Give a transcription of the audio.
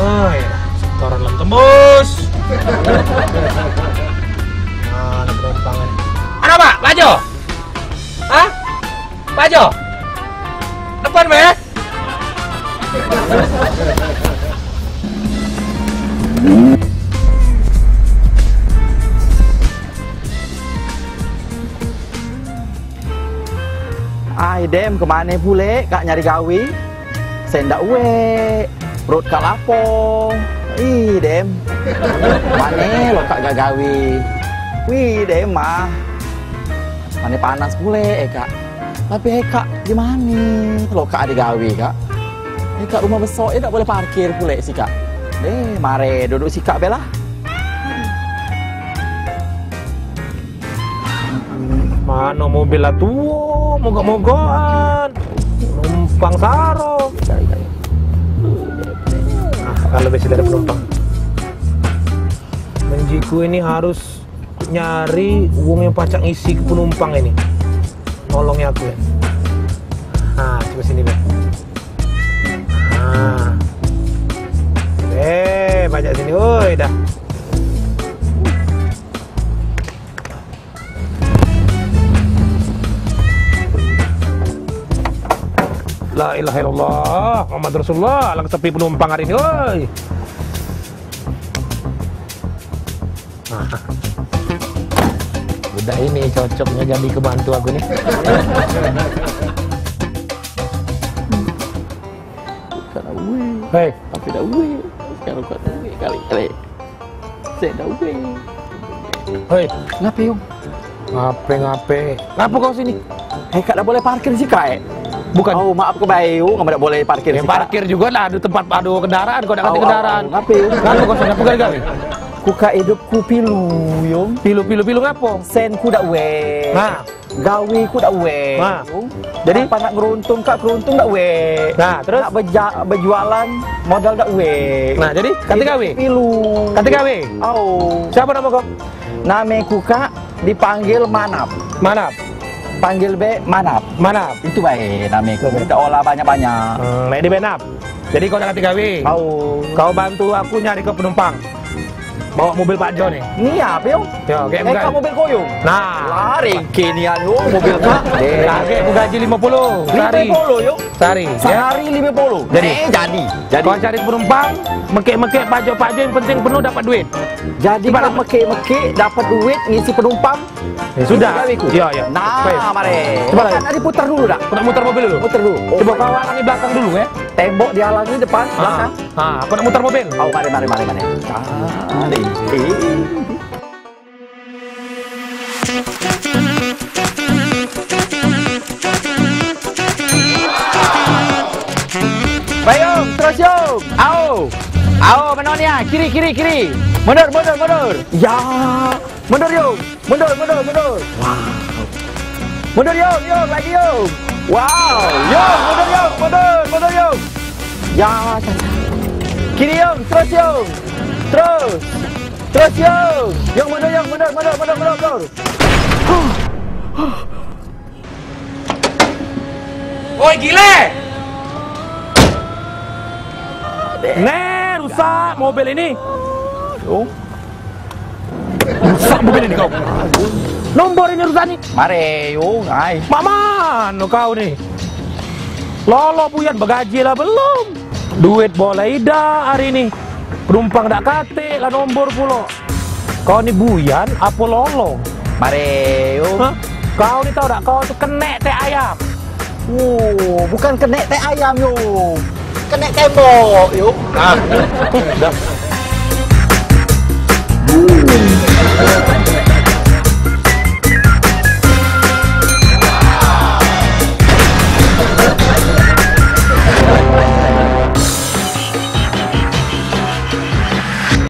Oh ya, setoran lem tembus. Mana penumpangan? Ada Pak? Bajo? Hah? Bajo? Depan Be? Ai Dem kemana pule kak nyari gawe? Saya ndak uwe, perut kak lapo. Ih Dem, mana lo kak gak gawe? Wih Dem mah, mana panas pule kak. Tapi kak gimana? Kalau kak ada gawe kak? Kak rumah besar tak boleh parkir pule sih kak. Mare duduk si kak bela. Mana mobil lah tuh, mogok-mogokan, numpang saro. Kalau besok ada penumpang, menjiku ini harus nyari uang yang pacak isi ke penumpang ini. Nolongnya aku ya. Nah, coba sini Be. Nah, banyak sini, woi dah. La ilaha illallah, Muhammad Rasulullah, lang sepi penumpang hari ini, woi. Udah ini cocoknya jadi kebantu aku nih. Hei, Tapi dah uwe, sekarang kau uwe kali. Saya dah uwe. hei, Ngapa yung? ngape? Ngapa kau sini? Kak dah boleh parkir sih kak? Bukan. Oh maaf ke Bayu, kamu tak boleh parkir Ya, sih kak. parkir juga lah, ada tempat adu kendaraan, kau nak ganti kendaraan. Ngapa yung? Ngapa kau sini? Ngapa kali? Kuka hidupku pilu yung. Pilu ngapa? Sen ku dak we. Nah. Gawi ku dak we. Nah. Jadi apa nak ngeruntung kak keruntung dak we. Nah, terus? Nak berjualan modal dak we. Nah, jadi kata gawe? Pilu. Kata gawe? Oh. Siapa nama kau? Nama kuka dipanggil Manap. Manap. Panggil be Manap. Manap. Itu baik nama ku. Kita olah banyak-banyak. Nah, di Benap. Jadi kau nak kata gawe? Oh. Kau bantu aku nyari ke penumpang. Bawa mobil Pak Jo nih. Ini apa yung? Ya, kayak Kak mobil koyong. Nah, Lari kinian yung mobil kak. kayak aku gaji 50 sehari. 50 yung. Sehari. Ya. Sehari 50. Jadi? Jadi. Kau cari penumpang, mekek-mekek Pak Jo yang penting penuh dapat duit. Jadi Cepat. kau meki-meki dapat duit ngisi penumpang. Ya, sudah. Gawiku. Iya, iya. Nah, Baik. mare. Coba Kan tadi putar dulu dah. Aku nak muter mobil dulu. Putar dulu. Coba kau halangi belakang dulu ya. Tembok dihalangi depan, belakang. Aku nak muter mobil. Oh, mari. Cari. Bayung, terus yung. Ao, menonnya. Kiri. Mundur. Ya, mundur yung. Mundur. Wow. Mundur yung, lagi yung. Wow, yung, mundur yung. Ya, kiri yung, terus yung. Terus yung. Yung mundur. Woi gile! Rusak mobil ini. Oh. Rusak mobil ini kau. Nomor ini rusak nih. Mare, yung, ay. Maman kau nih. Lolo buyat bagaji lah belum. Duit boleh ida hari ini. Penumpang dak kate lah nombor pulo. Kau ni buyan apa lolo? Mare, yung. Hah? Kau ni tahu tak kau tu kenek teh ayam. Oh, bukan kenek teh ayam, yung. Kenek tembok, yung. Dah.